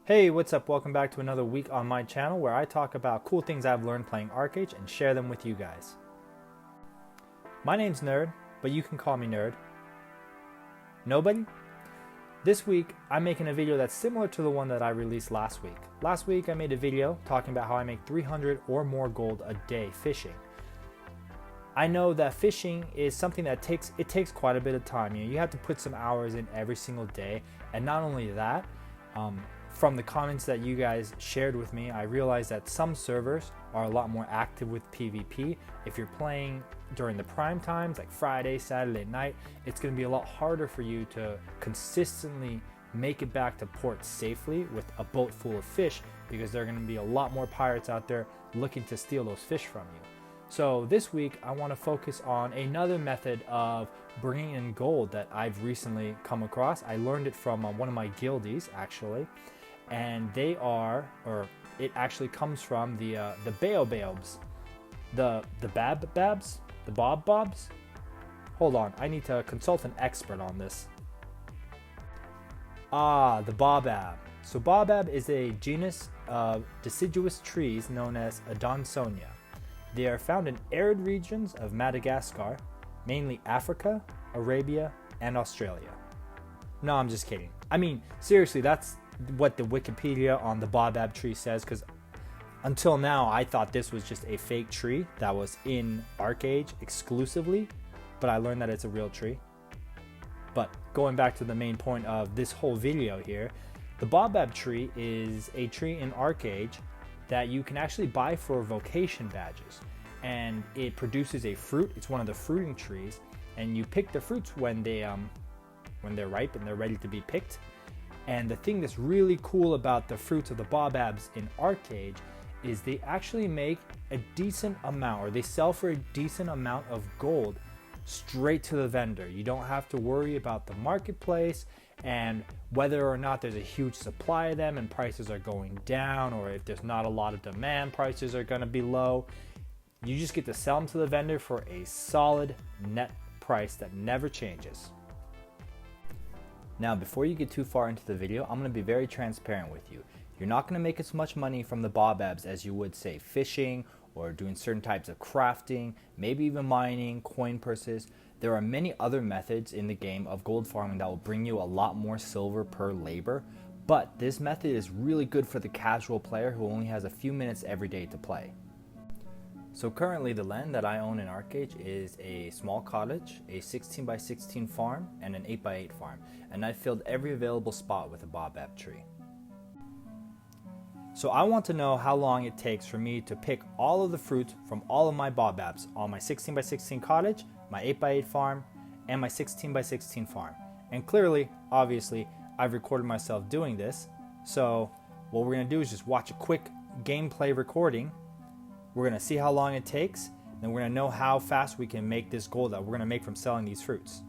Hey, what's up? Welcome back to another week on my channel where I talk about cool things I've learned playing Archeage and share them with you guys. My name's Nerd, but you can call me Nerd. Nobody? This week, I'm making a video that's similar to the one that I released last week. Last week, I made a video talking about how I make 300 or more gold a day fishing. I know that fishing is something that takes quite a bit of time. You have to put some hours in every single day, and not only that, from the comments that you guys shared with me, I realized that some servers are a lot more active with PvP. If you're playing during the prime times, like Friday, Saturday night, it's going to be a lot harder for you to consistently make it back to port safely with a boat full of fish, because there are going to be a lot more pirates out there looking to steal those fish from you. So this week, I want to focus on another method of bringing in gold that I've recently come across. I learned it from one of my guildies, actually. And they are, or it actually comes from the BobABs, the BobABs, the BobABs. Hold on, I need to consult an expert on this. The BobAB. So BobAB is a genus of deciduous trees known as Adansonia. They are found in arid regions of Madagascar, mainly Africa, Arabia, and Australia. No, I'm just kidding. I mean, seriously, that's what the Wikipedia on the BobAB tree says, because until now I thought this was just a fake tree that was in Archeage exclusively, but I learned that it's a real tree. But going back to the main point of this whole video here, the BobAB tree is a tree in Archeage that you can actually buy for vocation badges, and it produces a fruit. It's one of the fruiting trees, and you pick the fruits when they're ripe and they're ready to be picked. And the thing that's really cool about the fruits of the BobABs in Archeage is they actually make a decent amount, or they sell for a decent amount of gold straight to the vendor. You don't have to worry about the marketplace and whether or not there's a huge supply of them and prices are going down, or if there's not a lot of demand, prices are going to be low. You just get to sell them to the vendor for a solid net price that never changes. Now, before you get too far into the video, I'm going to be very transparent with you. You're not going to make as much money from the BobABs as you would, say, fishing or doing certain types of crafting, maybe even mining, coin purses. There are many other methods in the game of gold farming that will bring you a lot more silver per labor, but this method is really good for the casual player who only has a few minutes every day to play. So currently the land that I own in Archeage is a small cottage, a 16 by 16 farm, and an 8 by 8 farm, and I've filled every available spot with a BobAB tree. So I want to know how long it takes for me to pick all of the fruit from all of my BobABs on my 16 by 16 cottage, my 8 by 8 farm, and my 16 by 16 farm. And clearly, obviously, I've recorded myself doing this, so what we're going to do is just watch a quick gameplay recording. We're going to see how long it takes, and we're going to know how fast we can make this gold that we're going to make from selling these fruits.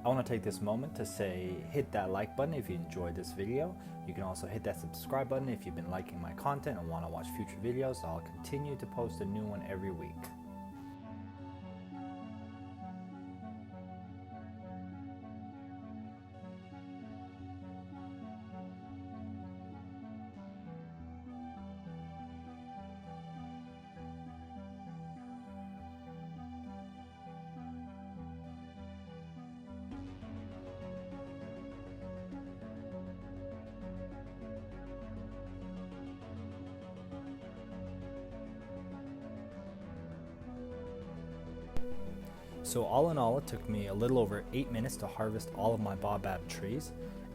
I want to take this moment to say hit that like button if you enjoyed this video. You can also hit that subscribe button if you've been liking my content and want to watch future videos. I'll continue to post a new one every week. So all in all, it took me a little over 8 minutes to harvest all of my BobAB trees,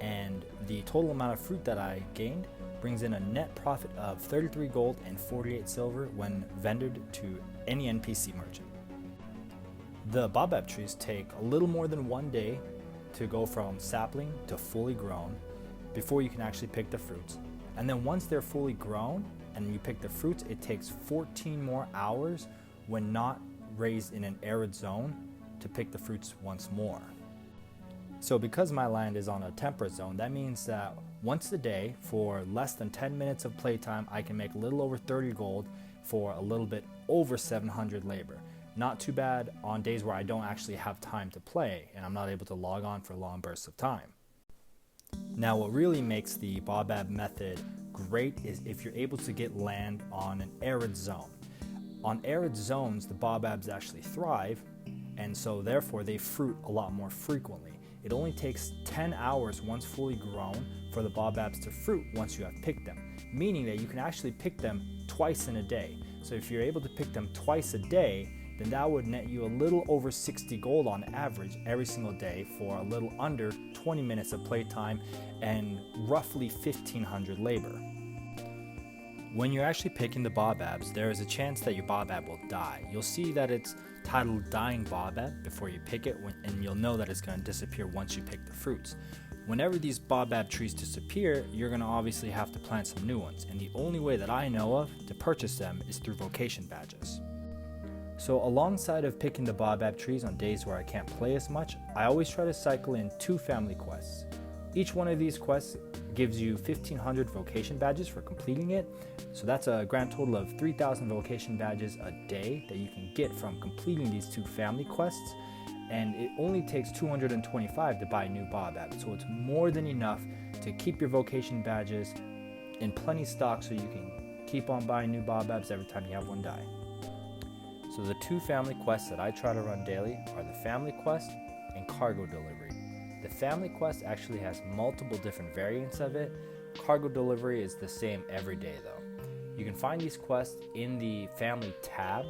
and the total amount of fruit that I gained brings in a net profit of 33 gold and 48 silver when vendored to any NPC merchant. The BobAB trees take a little more than 1 day to go from sapling to fully grown before you can actually pick the fruits. And then once they're fully grown and you pick the fruits, it takes 14 more hours when not raised in an arid zone to pick the fruits once more. So because my land is on a temperate zone, that means that once a day for less than 10 minutes of playtime, I can make a little over 30 gold for a little bit over 700 labor. Not too bad on days where I don't actually have time to play and I'm not able to log on for long bursts of time. Now what really makes the BobAB method great is if you're able to get land on an arid zone. On arid zones, the BobABs actually thrive, and so therefore they fruit a lot more frequently. It only takes 10 hours once fully grown for the BobABs to fruit once you have picked them, meaning that you can actually pick them twice in a day. So if you're able to pick them twice a day, then that would net you a little over 60 gold on average every single day for a little under 20 minutes of playtime and roughly 1,500 labor. When you're actually picking the BobABs, there is a chance that your BobAB will die. You'll see that it's titled Dying BobAB before you pick it, and you'll know that it's going to disappear once you pick the fruits. Whenever these BobAB trees disappear, you're going to obviously have to plant some new ones, and the only way that I know of to purchase them is through vocation badges. So alongside of picking the BobAB trees on days where I can't play as much, I always try to cycle in 2 family quests. Each one of these quests gives you 1,500 vocation badges for completing it, so that's a grand total of 3,000 vocation badges a day that you can get from completing these 2 family quests, and it only takes 225 to buy new BobAB, so it's more than enough to keep your vocation badges in plenty stock so you can keep on buying new BobABs every time you have one die. So the 2 family quests that I try to run daily are the family quest and cargo delivery. The family quest actually has multiple different variants of it. Cargo delivery is the same every day though. You can find these quests in the family tab.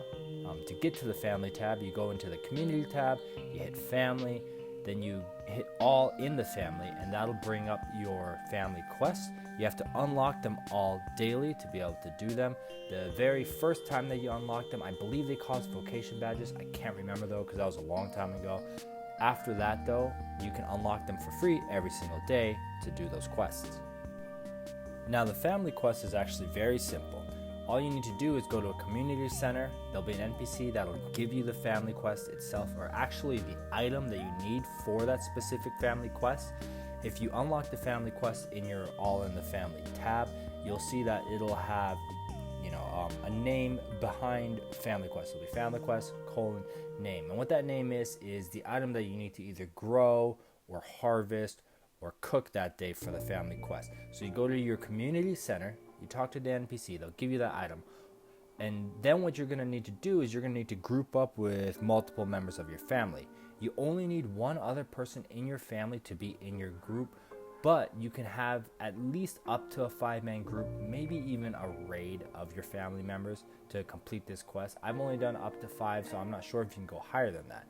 To get to the family tab, you go into the community tab, you hit family, then you hit all in the family, and that'll bring up your family quests. You have to unlock them all daily to be able to do them. The very first time that you unlock them, I believe they cost vocation badges. I can't remember though because that was a long time ago. After that though, you can unlock them for free every single day to do those quests. Now the family quest is actually very simple. All you need to do is go to a community center. There'll be an NPC that'll give you the family quest itself, or actually the item that you need for that specific family quest. If you unlock the family quest in your All in the Family tab, you'll see that it'll have a name behind family quest. It'll be family quest : name. And what that name is the item that you need to either grow or harvest or cook that day for the family quest. So you go to your community center, you talk to the NPC, they'll give you that item. And then what you're going to need to do is you're going to need to group up with multiple members of your family. You only need one other person in your family to be in your group, but you can have at least up to a 5-man group, maybe even a raid of your family members to complete this quest. I've only done up to 5, so I'm not sure if you can go higher than that.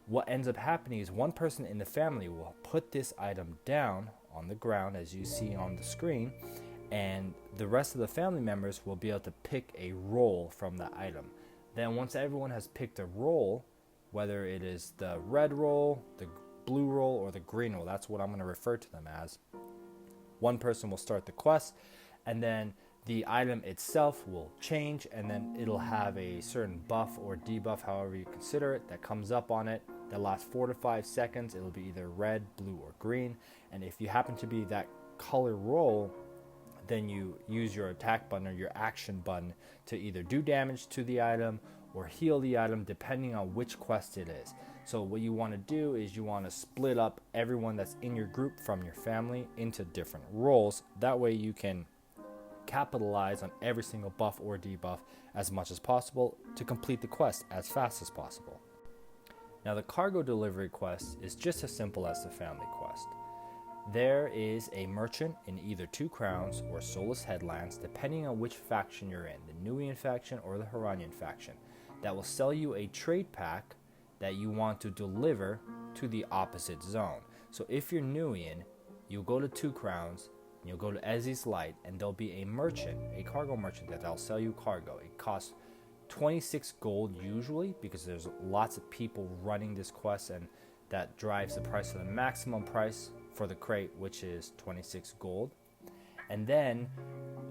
What ends up happening is one person in the family will put this item down on the ground as you see on the screen, and the rest of the family members will be able to pick a roll from the item. Then once everyone has picked a roll, whether it is the red roll, the blue roll, or the green roll, that's what I'm going to refer to them as, one person will start the quest, and then the item itself will change, and then it'll have a certain buff or debuff, however you consider it, that comes up on it that lasts 4 to 5 seconds. It'll be either red, blue, or green, and if you happen to be that color roll, then you use your attack button or your action button to either do damage to the item or heal the item, depending on which quest it is. So what you want to do is you want to split up everyone that's in your group from your family into different roles. That way you can capitalize on every single buff or debuff as much as possible to complete the quest as fast as possible. Now the cargo delivery quest is just as simple as the family quest. There is a merchant in either 2 Crowns or Soulless Headlands, depending on which faction you're in, the Nuian faction or the Haranian faction, that will sell you a trade pack that you want to deliver to the opposite zone. So if you're Nuian, you'll go to 2 Crowns, and you'll go to Ezzy's Light, and there'll be a merchant, a cargo merchant, that'll sell you cargo. It costs 26 gold usually, because there's lots of people running this quest, and that drives the price to the maximum price for the crate, which is 26 gold. And then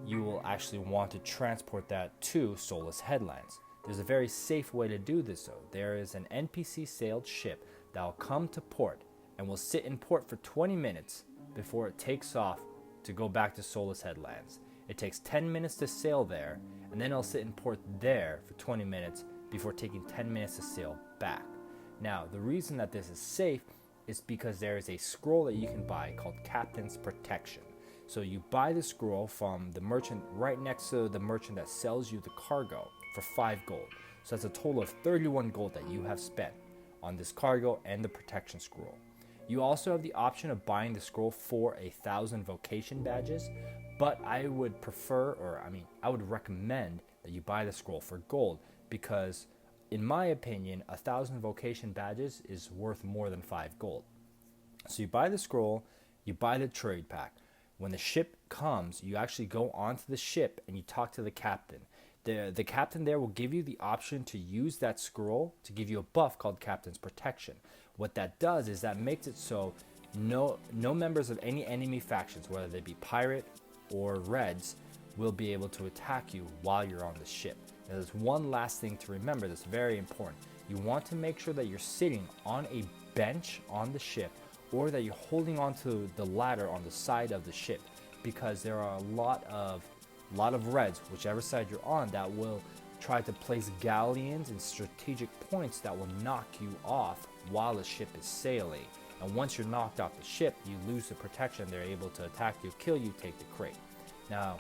you will actually want to transport that to Soulless Headlands. There's a very safe way to do this though. There is an NPC sailed ship that will come to port and will sit in port for 20 minutes before it takes off to go back to Solus Headlands. It takes 10 minutes to sail there, and then it'll sit in port there for 20 minutes before taking 10 minutes to sail back. Now, the reason that this is safe is because there is a scroll that you can buy called Captain's Protection. So you buy the scroll from the merchant right next to the merchant that sells you the cargo for 5 gold. So that's a total of 31 gold that you have spent on this cargo and the protection scroll. You also have the option of buying the scroll for 1,000 vocation badges, but I would prefer, I would recommend that you buy the scroll for gold, because in my opinion, 1,000 vocation badges is worth more than 5 gold. So you buy the scroll, you buy the trade pack. When the ship comes, you actually go onto the ship and you talk to the captain. The captain there will give you the option to use that scroll to give you a buff called Captain's Protection. What that does is that makes it so no members of any enemy factions, whether they be pirate or reds, will be able to attack you while you're on the ship. Now, there's one last thing to remember that's very important. You want to make sure that you're sitting on a bench on the ship, or that you're holding onto the ladder on the side of the ship, because there are a lot of reds, whichever side you're on, that will try to place galleons in strategic points that will knock you off while the ship is sailing. And once you're knocked off the ship, you lose the protection. They're able to attack you, kill you, take the crate. Now,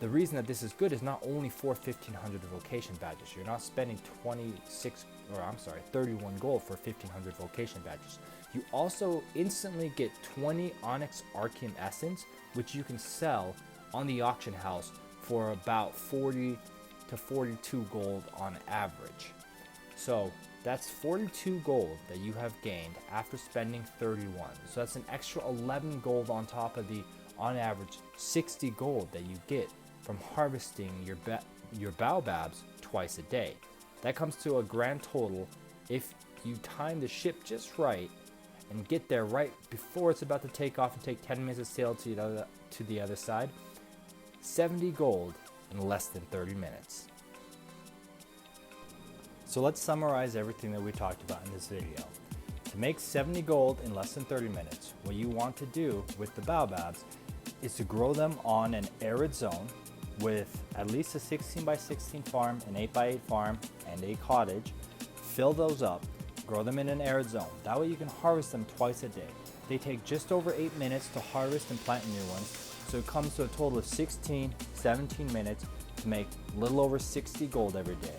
the reason that this is good is not only for 1,500 vocation badges. You're not spending 31 gold for 1,500 vocation badges. You also instantly get 20 Onyx Archean Essence, which you can sell on the auction house for about 40 to 42 gold on average. So that's 42 gold that you have gained after spending 31. So that's an extra 11 gold on top of the, on average, 60 gold that you get from harvesting your BobABs twice a day. That comes to a grand total, if you time the ship just right and get there right before it's about to take off and take 10 minutes to sail to the other side, 70 gold in less than 30 minutes. So let's summarize everything that we talked about in this video. To make 70 gold in less than 30 minutes, what you want to do with the BobABs is to grow them on an arid zone with at least a 16 by 16 farm, an 8 by 8 farm, and a cottage. Fill those up, grow them in an arid zone. That way you can harvest them twice a day. They take just over 8 minutes to harvest and plant new ones, so it comes to a total of 16, 17 minutes to make a little over 60 gold every day.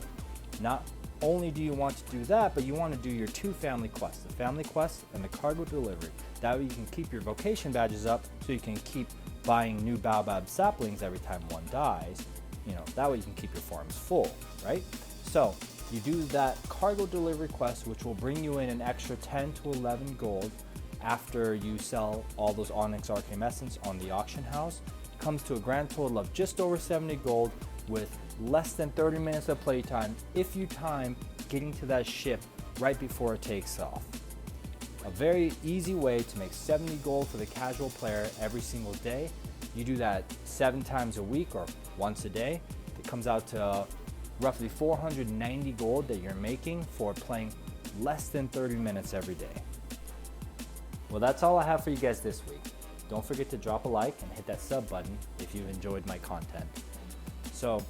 Not only do you want to do that, but you want to do your 2 family quests, the family quest and the cargo delivery. That way you can keep your vocation badges up, so you can keep buying new BobAB saplings every time one dies. That way you can keep your farms full, right? So you do that cargo delivery quest, which will bring you in an extra 10 to 11 gold after you sell all those Onyx Archean Essence on the auction house. Comes to a grand total of just over 70 gold with less than 30 minutes of playtime if you time getting to that ship right before it takes off. A very easy way to make 70 gold for the casual player every single day. You do that 7 times a week or once a day. It comes out to roughly 490 gold that you're making for playing less than 30 minutes every day. Well, that's all I have for you guys this week. Don't forget to drop a like and hit that sub button if you've enjoyed my content. So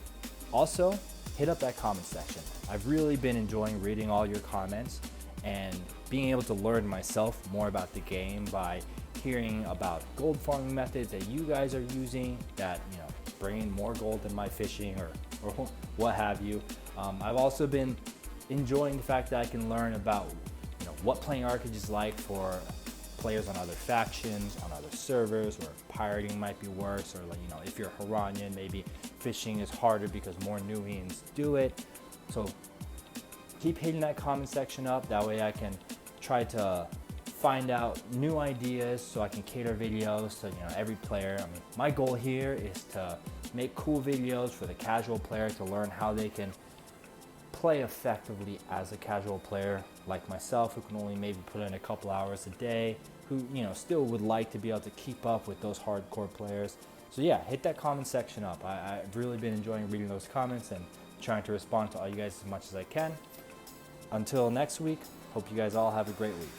also hit up that comment section. I've really been enjoying reading all your comments and being able to learn myself more about the game by hearing about gold farming methods that you guys are using that bring in more gold than my fishing or what have you. I've also been enjoying the fact that I can learn about what playing Archeage is like for players on other factions, on other servers, where pirating might be worse, or if you're Haranian, maybe fishing is harder because more Nubians do it. So keep hitting that comment section up. That way I can try to find out new ideas so I can cater videos to every player. My goal here is to make cool videos for the casual player to learn how they can play effectively as a casual player like myself, who can only maybe put in a couple hours a day, who still would like to be able to keep up with those hardcore players. So yeah, hit that comment section up. I've really been enjoying reading those comments, and trying to respond to all you guys as much as I can. Until next week, hope you guys all have a great week.